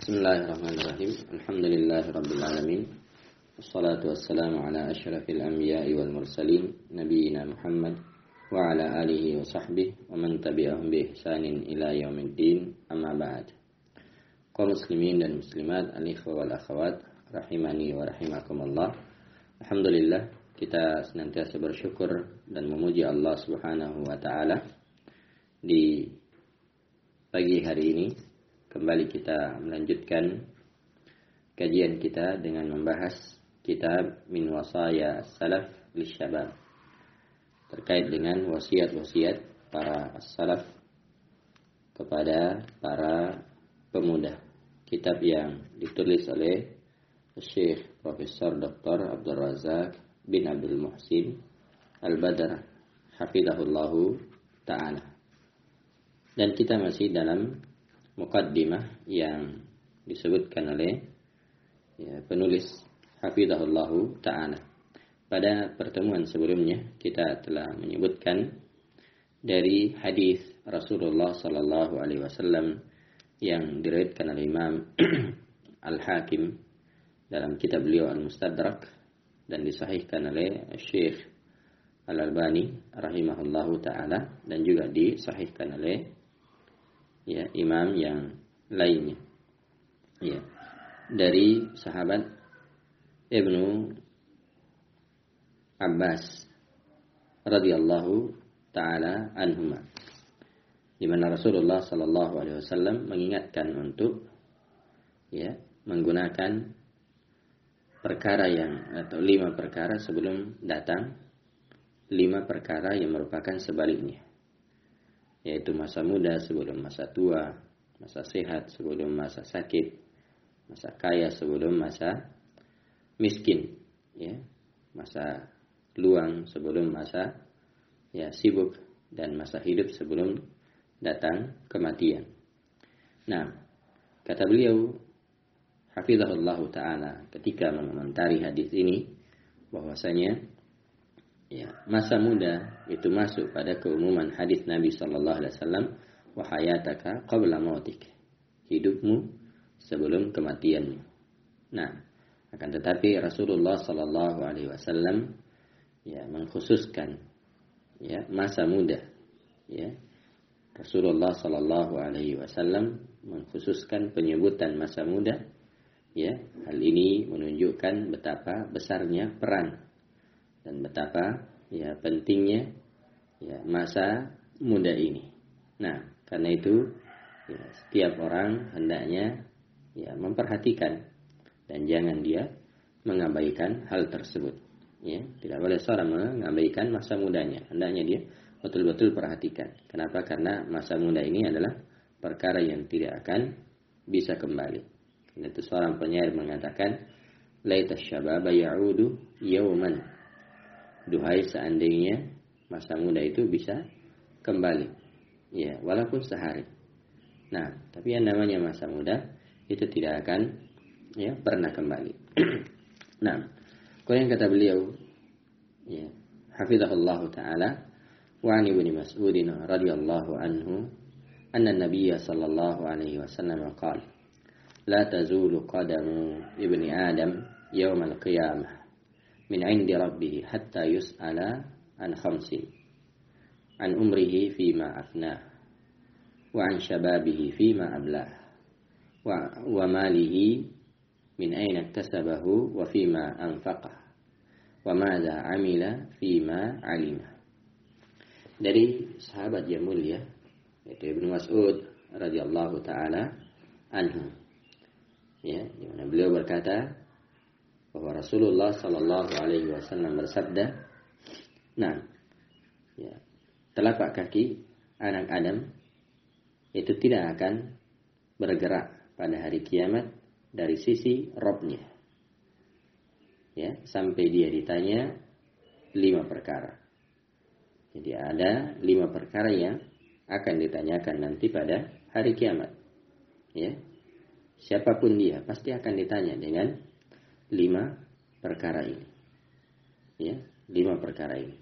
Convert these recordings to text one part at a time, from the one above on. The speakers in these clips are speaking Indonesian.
Bismillahirrahmanirrahim. Alhamdulillahirabbil alamin. Wassalatu wassalamu ala asyrafil anbiya'i wal mursalin nabiyina Muhammad wa ala alihi wa sahbihi wa man tabi'ahum bi ihsanin ila yaumiddin. Amma ba'd. Kaum muslimin dan muslimat, al-ikhwa wal akhawat, rahimani wa rahimakumullah. Alhamdulillah, kita senantiasa bersyukur dan memuji Allah Subhanahu wa taala. Di pagi hari ini kembali kita melanjutkan kajian kita dengan membahas kitab Min Wasaya Salaf Lisyabab, terkait dengan wasiat-wasiat para salaf kepada para pemuda. Kitab yang ditulis oleh Syekh Profesor Dr. Abdul Razak bin Abdul Muhsin Al-Badr hafizahullahu ta'ala. Dan kita masih dalam muqaddimah yang disebutkan oleh penulis hafizahullahu ta'ala. Pada pertemuan sebelumnya kita telah menyebutkan dari hadis Rasulullah sallallahu alaihi wasallam yang diriwayatkan oleh Imam Al-Hakim dalam kitab beliau Al-Mustadrak dan disahihkan oleh Syekh Al-Albani rahimahullahu ta'ala, dan juga disahihkan oleh imam yang lainnya. Dari sahabat Ibnu Abbas radhiyallahu taala anhuma, di mana Rasulullah sallallahu alaihi wasallam mengingatkan untuk menggunakan perkara atau 5 perkara sebelum datang 5 perkara yang merupakan sebaliknya, yaitu masa muda sebelum masa tua, masa sehat sebelum masa sakit, masa kaya sebelum masa miskin, masa luang sebelum masa sibuk, dan masa hidup sebelum datang kematian. Nah, kata beliau hafizahullah ta'ala ketika mengomentari hadis ini bahwasanya masa muda itu masuk pada keumuman hadis Nabi sallallahu alaihi wasallam, wa hayataka qabla mautik, hidupmu sebelum kematianmu. Nah, akan tetapi Rasulullah sallallahu alaihi wasallam mengkhususkan masa muda. Rasulullah sallallahu alaihi wasallam mengkhususkan penyebutan masa muda. Hal ini menunjukkan betapa besarnya peran dan betapa pentingnya masa muda ini. Nah, karena itu setiap orang hendaknya memperhatikan dan jangan dia mengabaikan hal tersebut. Tidak boleh seorang mengabaikan masa mudanya. Hendaknya dia betul-betul perhatikan. Kenapa? Karena masa muda ini adalah perkara yang tidak akan bisa kembali. Karena itu seorang penyair mengatakan, laita syababa ya'udu yawman, duhai seandainya masa muda itu bisa kembali, walaupun sehari. Nah, tapi yang namanya masa muda itu tidak akan pernah kembali. Nah, kemudian kata beliau hafizahullah ta'ala, wa an ibni Mas'ud radhiyallahu anhu anna an-nabiy sallallahu alaihi wasallam qala la tazulu qadamu ibni adam yawm al-qiyamah min 'indi rabbih hatta yus'ala an khamsin, an umrihi fima afnah, wa an shababihi fima ablah, wa malihi min aina iktasabahu wa fima anfaqah, wa madza 'amila fima 'alima. Dari sahabat yang mulia yaitu Ibnu Mas'ud radhiyallahu taala anhu, di mana beliau berkata bahwa Rasulullah sallallahu alaihi wasallam bersabda, telapak kaki anak Adam itu tidak akan bergerak pada hari kiamat dari sisi Rabb-nya, sampai dia ditanya 5 perkara. Jadi ada 5 perkara yang akan ditanyakan nanti pada hari kiamat. Siapapun dia pasti akan ditanya dengan 5 perkara ini. 5 perkara ini.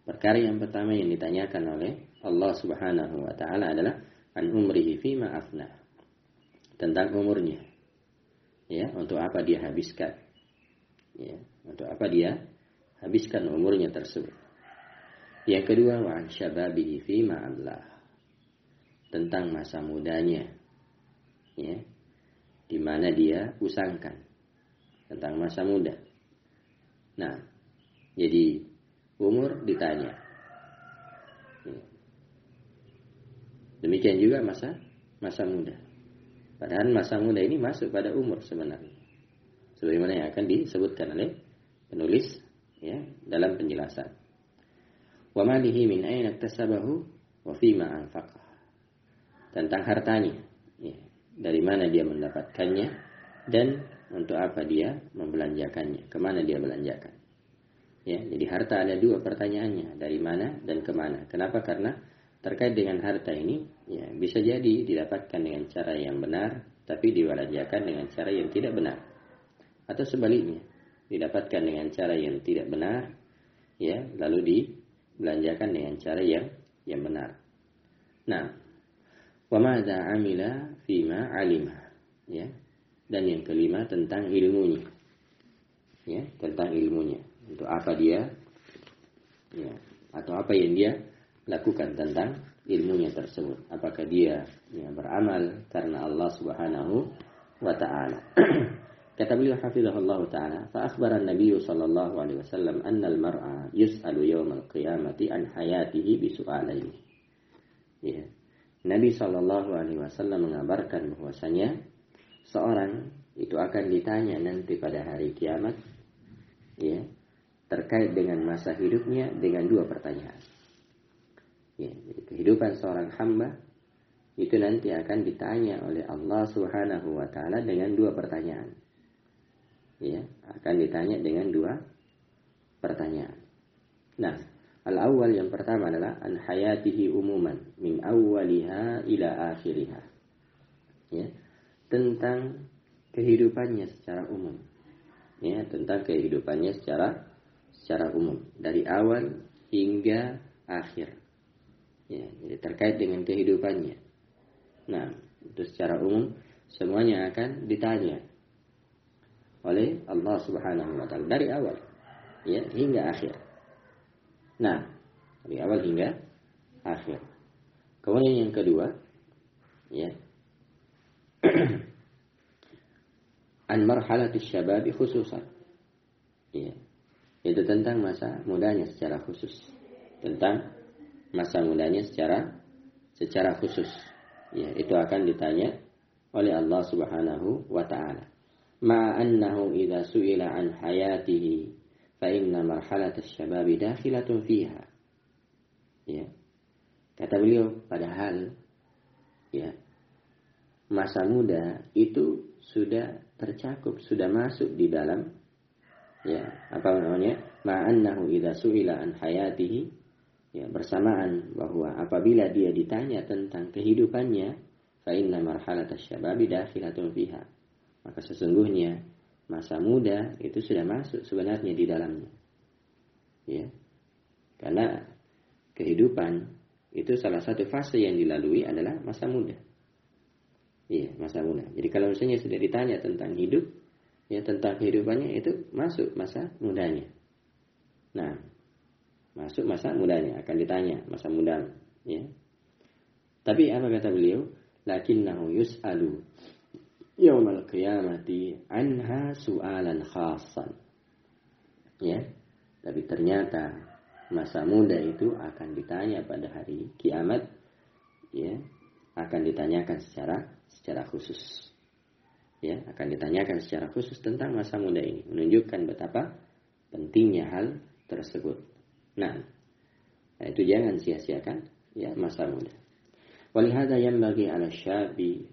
Perkara yang pertama yang ditanyakan oleh Allah Subhanahu wa taala adalah an umrihi fima afna, tentang umurnya. Ya, untuk apa dia habiskan? Ya, untuk apa dia habiskan umurnya tersebut? Yang kedua, wa an syababihi fi ma'allah. Tentang masa mudanya. Ya, di mana dia usangkan tentang masa muda. Nah, jadi umur ditanya. Ya. Demikian juga masa muda. Padahal masa muda ini masuk pada umur sebenarnya. Sebagaimana yang akan disebutkan oleh penulis ya dalam penjelasan. Wa malihi min aina iktasabahu wa fima anfaqah. Tentang hartanya, ya, dari mana dia mendapatkannya dan untuk apa dia membelanjakannya, kemana dia belanjakan. Ya, jadi harta ada dua pertanyaannya, dari mana dan kemana. Kenapa? Karena terkait dengan harta ini, ya, bisa jadi didapatkan dengan cara yang benar, tapi dibelanjakan dengan cara yang tidak benar. Atau sebaliknya, didapatkan dengan cara yang tidak benar, ya, lalu dibelanjakan dengan cara yang benar. Nah, wa madza amila fima alima, ya. Dan yang kelima tentang ilmunya. Ya, tentang ilmunya. Untuk apa dia ya, atau apa yang dia lakukan tentang ilmunya tersebut. Apakah dia ya, beramal karena Allah Subhanahu wa taala. Kata beliau hafizahullah taala, fa akhbara an-nabiy sallallahu alaihi wasallam anna al-mar'a yus'alu yawm al-qiyamati an hayatihi bi su'alain. Ya. Nabi sallallahu alaihi wasallam mengabarkan bahwasanya seorang itu akan ditanya nanti pada hari kiamat ya, terkait dengan masa hidupnya dengan dua pertanyaan. Ya, jadi kehidupan seorang hamba itu nanti akan ditanya oleh Allah Subhanahu wa taala dengan dua pertanyaan. Ya, akan ditanya dengan dua pertanyaan. Nah, al-awwal yang pertama adalah an hayatihi umuman min awwaliha ila akhiriha. Ya, tentang kehidupannya secara umum. Ya, tentang kehidupannya secara umum dari awal hingga akhir. Ya, jadi terkait dengan kehidupannya. Nah, itu secara umum semuanya akan ditanya oleh Allah Subhanahu wa taala dari awal ya hingga akhir. Nah, dari awal hingga akhir. Kemudian yang kedua ya an marhalatis syababi khususan. Ya. Itu tentang masa mudanya secara khusus. Tentang masa mudanya secara khusus. Ya, itu akan ditanya oleh Allah Subhanahu wa taala. Ma annahu idza su'ila an hayatihi fa inna marhalatas syababi dakhilatun fiha. Ya. Kata beliau padahal ya masa muda itu sudah tercakup, sudah masuk di dalam ya, apa namanya? Ma annahu idza su'ila an hayatihi ya, bersamaan bahwa apabila dia ditanya tentang kehidupannya fa inna marhalatas syababi dakhilatun fiha. Maka sesungguhnya masa muda itu sudah masuk sebenarnya di dalamnya. Ya. Karena kehidupan itu salah satu fase yang dilalui adalah masa muda. Iya, masa muda. Jadi kalau misalnya sudah ditanya tentang hidup, ya tentang kehidupannya itu masuk masa mudanya. Nah, masuk masa mudanya akan ditanya masa muda, ya. Tapi apa kata beliau? Lakinnahu yus'alu yaumal qiyamati anha su'alan khassan. Ya. Tapi ternyata masa muda itu akan ditanya pada hari kiamat, ya, akan ditanyakan secara khusus. Ya, akan ditanyakan secara khusus tentang masa muda ini, menunjukkan betapa pentingnya hal tersebut. Nah, itu jangan sia-siakan ya masa muda. Walihada yanbaghi 'ala syabi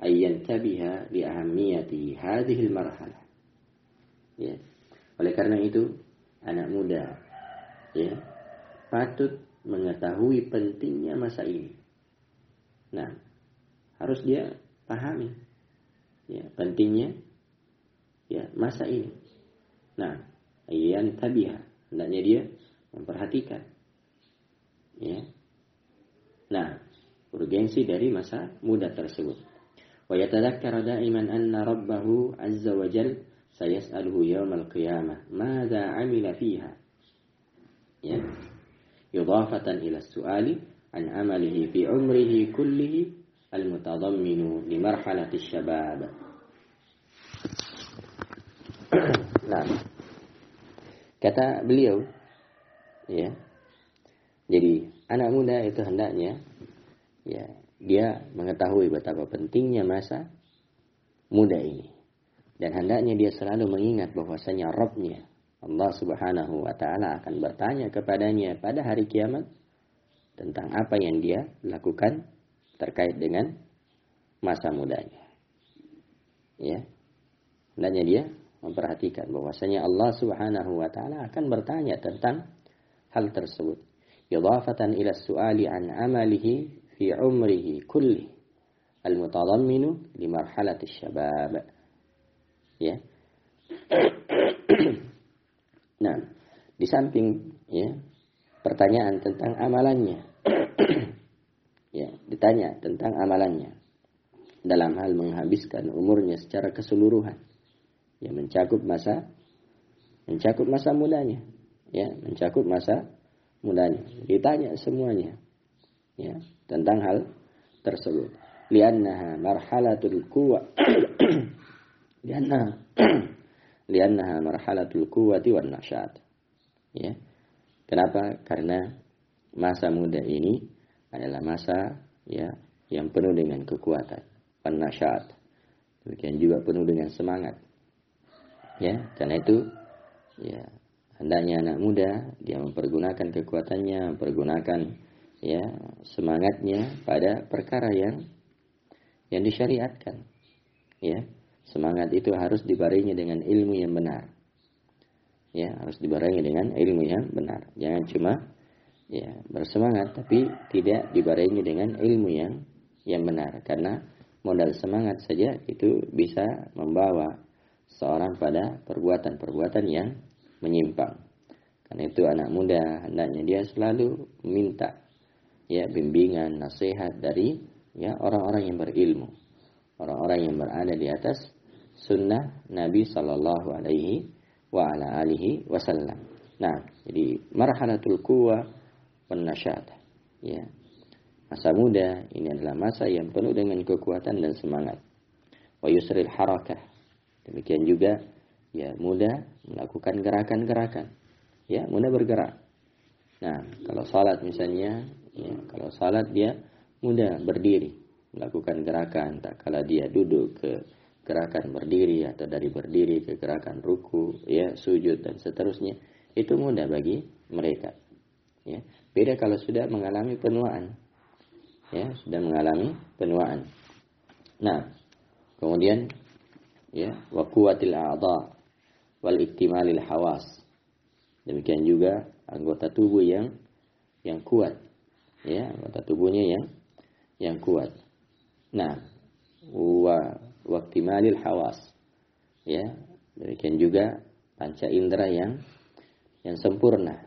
ay yantabiha li ahammiyati hadhihi al-marhalah. Ya. Oleh karena itu, anak muda ya patut mengetahui pentingnya masa ini. Nah, harus dia pahami ya pentingnya ya masa ini. Nah, ayyan tabiha, hendaknya dia memperhatikan ya. Nah, urgensi dari masa muda tersebut. Wa yatadhakkara da'iman anna rabbahu azza wa jal sayas'aluhu yawmal qiyamah madza 'amila fiha. Ya. Idhafatan ila su'ali an amalihi fi umrihi kullihi al-mutadamminu li marhalati syabab. Nah, kata beliau, ya, jadi anak muda itu hendaknya, ya, dia mengetahui betapa pentingnya masa muda ini, dan hendaknya dia selalu mengingat bahwasanya Rabb-nya Allah Subhanahu wa Ta'ala akan bertanya kepadanya pada hari kiamat tentang apa yang dia lakukan terkait dengan masa mudanya. Ya, hendaknya dia memperhatikan bahwasanya Allah Subhanahu wa Ta'ala akan bertanya tentang hal tersebut. Idhafatan ila su'ali an amalihi fi umrihi kulli al-mutadamminu li marhalati syabab. Ya. Nah, di samping, ya, pertanyaan tentang amalannya. Ya, ditanya tentang amalannya dalam hal menghabiskan umurnya secara keseluruhan. Ya, mencakup masa mudanya, ya, mencakup masa mudanya. Ditanya semuanya, ya, tentang hal tersebut. Liannaha marhalatul quwwa. Liannaha marhalatul quwwati wan nasyat. Ya. Kenapa? Karena masa muda ini adalah masa, ya, yang penuh dengan kekuatan, wan nasyat. Demikian juga penuh dengan semangat. Ya, karena itu, ya, hendaknya anak muda dia mempergunakan kekuatannya, mempergunakan, ya, semangatnya pada perkara yang disyariatkan. Ya, semangat itu harus dibarengi dengan ilmu yang benar. Ya, harus dibarengi dengan ilmu yang benar. Jangan cuma, ya, bersemangat tapi tidak dibarengi dengan ilmu yang benar, karena modal semangat saja itu bisa membawa seorang pada perbuatan-perbuatan yang menyimpang. Karena itu anak muda hendaknya dia selalu minta, ya, bimbingan, nasihat dari, ya, orang-orang yang berilmu, orang-orang yang berada di atas sunnah Nabi Sallallahu Alaihi wa ala alihi wasallam. Nah, jadi marhalatul quwwa wan nasyat. Ya, masa muda ini adalah masa yang penuh dengan kekuatan dan semangat. Wa yusril harakah. Demikian juga, ya, mudah melakukan gerakan-gerakan. Ya, mudah bergerak. Nah, kalau salat misalnya, ya, kalau salat dia mudah berdiri, melakukan gerakan. Tak kala dia duduk ke gerakan berdiri, atau dari berdiri ke gerakan ruku, ya, sujud dan seterusnya, itu mudah bagi mereka. Ya, beda kalau sudah mengalami penuaan. Ya, sudah mengalami penuaan. Nah, kemudian, ya, wa quwwatil a'dha wal iktimalil hawas. Demikian juga anggota tubuh yang kuat, ya, anggota tubuhnya yang kuat. Nah, wa iktimalil hawas, ya, demikian juga panca indera yang sempurna,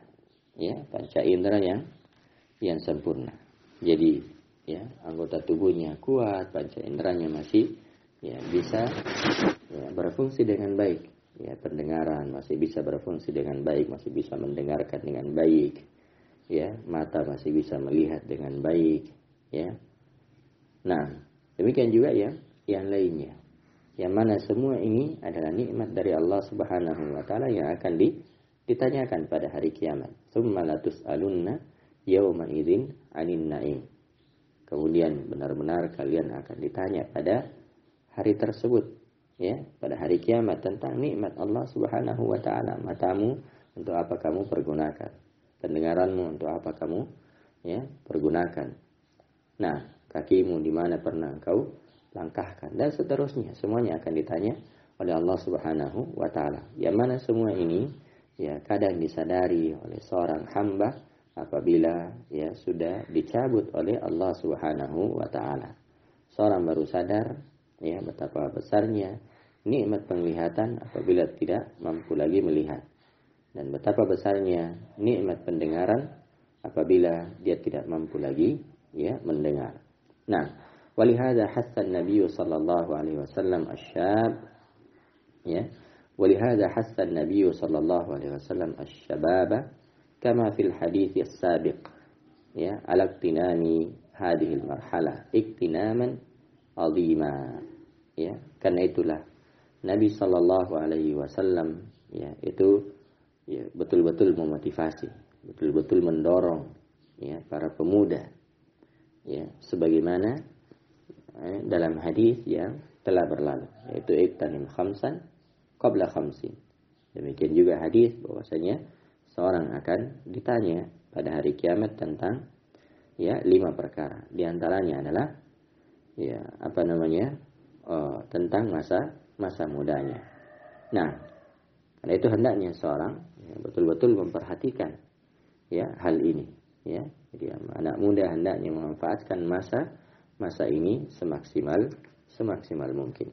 ya, panca indera yang sempurna. Jadi, ya, anggota tubuhnya kuat, panca inderanya masih, ya, bisa, ya, berfungsi dengan baik. Ya, pendengaran masih bisa berfungsi dengan baik, masih bisa mendengarkan dengan baik. Ya, mata masih bisa melihat dengan baik. Ya. Nah, demikian juga yang lainnya. Yang mana semua ini adalah nikmat dari Allah Subhanahu wa Ta'ala yang akan ditanyakan pada hari kiamat. Tsumma latus'alunna yauma idzin 'anin na'im. Kemudian benar-benar kalian akan ditanya pada hari tersebut, ya, pada hari kiamat, tentang nikmat Allah Subhanahu wa Ta'ala. Matamu untuk apa kamu pergunakan? Pendengaranmu untuk apa kamu, ya, pergunakan? Nah, kakimu di mana pernah engkau langkahkan, dan seterusnya. Semuanya akan ditanya oleh Allah Subhanahu wa Ta'ala. Yang mana semua ini, ya, kadang disadari oleh seorang hamba apabila, ya, sudah dicabut oleh Allah Subhanahu wa Ta'ala. Seorang baru sadar, ya, betapa besarnya nikmat penglihatan apabila tidak mampu lagi melihat, dan betapa besarnya nikmat pendengaran apabila dia tidak mampu lagi, ya, mendengar. Nah, ولهذا حث النبي صلى الله عليه وسلم الشاب ya ولهذا حث النبي صلى الله عليه وسلم الشباب كما في الحديث السابق ya على اغتنام هذه المرحلة اغتناما عظيما ya karena itulah Nabi sallallahu alaihi wasallam ya itu ya betul-betul memotivasi, betul-betul mendorong ya para pemuda ya sebagaimana dalam hadis yang telah berlalu yaitu iktanim khamsan qabla khamsin. Demikian juga hadis bahwasanya seorang akan ditanya pada hari kiamat tentang ya 5 perkara. Di antaranya adalah ya tentang masa mudanya. Nah, karena itu hendaknya seorang ya, betul-betul memperhatikan ya hal ini ya. Jadi anak muda hendaknya memanfaatkan masa ini semaksimal mungkin.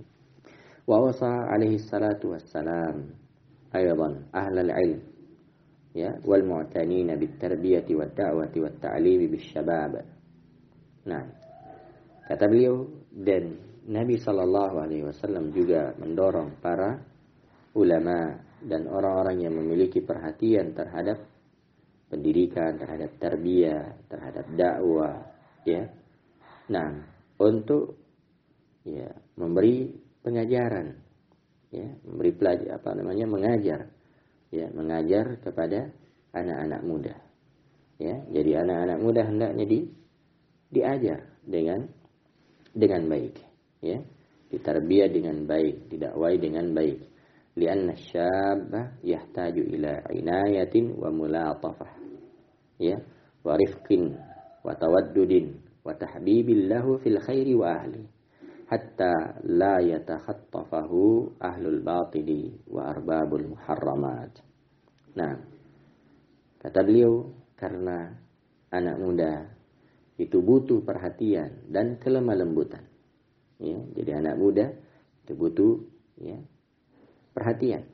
Wa wasa alaihi salatu wassalam aidan ahlal ilm ya wal mu'tanina bit tarbiyati wad da'wati wat ta'lim bis syabab. Nah, kata beliau dan Nabi sallallahu alaihi wasallam juga mendorong para ulama dan orang-orang yang memiliki perhatian terhadap pendidikan, terhadap tarbiyah, terhadap dakwah ya. Nah, untuk ya memberi pengajaran ya, mengajar kepada anak-anak muda. Ya, jadi anak-anak muda hendaknya diajar dengan baik ya, ditarbiyah dengan baik, didakwai dengan baik. Lianna syabba yahtaju ila inayatin wa mulatafah ya, wa rifqin wa tawaddudin wa tahbibil lahu fil khairi wa ahli hatta la yatakhattafahu ahlul batili wa arbabul muharramat. Nah, kata beliau karena anak muda itu butuh perhatian dan kelemah lembutan. Ya, jadi anak muda itu butuh ya perhatian.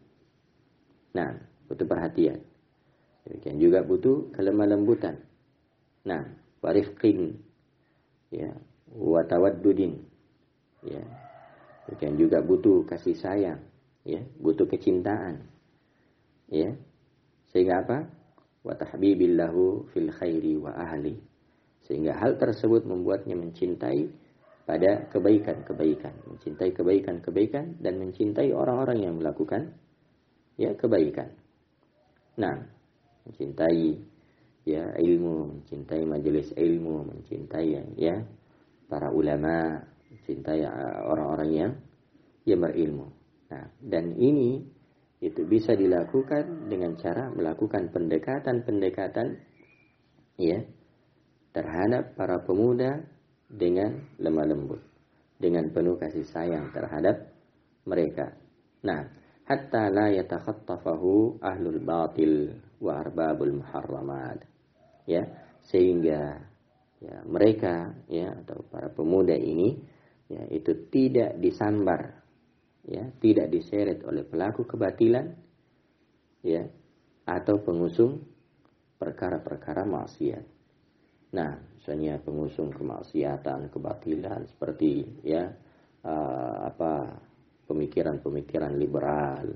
Nah, butuh perhatian. Demikian juga butuh kelemah lembutan. Nah, warifqin ya, wa tawaddudin ya. Demikian juga butuh kasih sayang ya, butuh kecintaan. Ya. Sehingga apa? Wa tahbibillahu fil khairi wa ahli. Sehingga hal tersebut membuatnya mencintai pada kebaikan-kebaikan, mencintai kebaikan-kebaikan dan mencintai orang-orang yang melakukan ya kebaikan. Nah, mencintai ya ilmu, mencintai majelis ilmu, mencintai ya para ulama, mencintai orang-orang yang berilmu. Nah, dan ini itu bisa dilakukan dengan cara melakukan pendekatan ya terhadap para pemuda dengan lemah lembut, dengan penuh kasih sayang terhadap mereka. Nah, hatta la yatakhattafahu ahlul batil wa arbabul muharramat. Ya, sehingga ya mereka ya atau para pemuda ini ya itu tidak disambar ya, tidak diseret oleh pelaku kebatilan ya atau pengusung perkara-perkara maksiat. Nah, misalnya pengusung kemaksiatan, kebatilan seperti ya pemikiran-pemikiran liberal,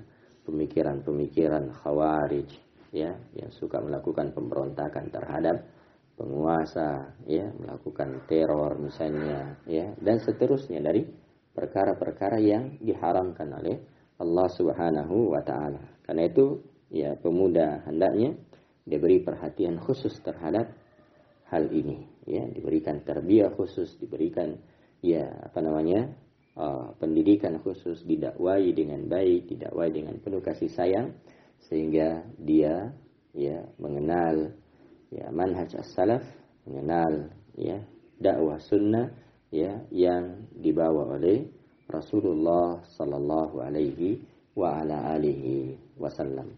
pemikiran-pemikiran khawarij ya yang suka melakukan pemberontakan terhadap penguasa ya, melakukan teror misalnya ya dan seterusnya dari perkara-perkara yang diharamkan oleh Allah Subhanahu wa taala. Karena itu ya pemuda hendaknya diberi perhatian khusus terhadap hal ini ya, diberikan tarbiyah khusus, diberikan ya pendidikan khusus, didakwai dengan baik, didakwai dengan penuh kasih sayang sehingga dia ya mengenal ya manhaj as-salaf, mengenal ya dakwah sunnah ya yang dibawa oleh Rasulullah sallallahu alaihi wa ala alihi wasallam.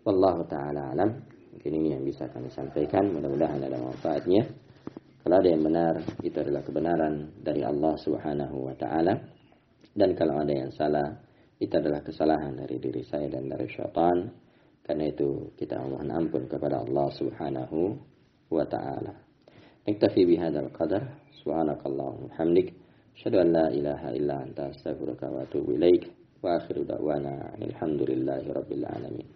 Wallahu taala alam. Mungkin ini yang bisa kami sampaikan, mudah-mudahan ada manfaatnya. Kalau ada yang benar, itu adalah kebenaran dari Allah Subhanahu wa taala. Dan kalau ada yang salah, itu adalah kesalahan dari diri saya dan dari syaitan. Karena itu kita mohon ampun kepada Allah Subhanahu wa taala. Naktafi bihadzal qadar. Subhanakallahumma wa bihamdik Asyhadu an la ilaha illa anta astaghfiruka wa atubu ilaik. Wa akhiru da'wana alhamdulillahi rabbil alamin.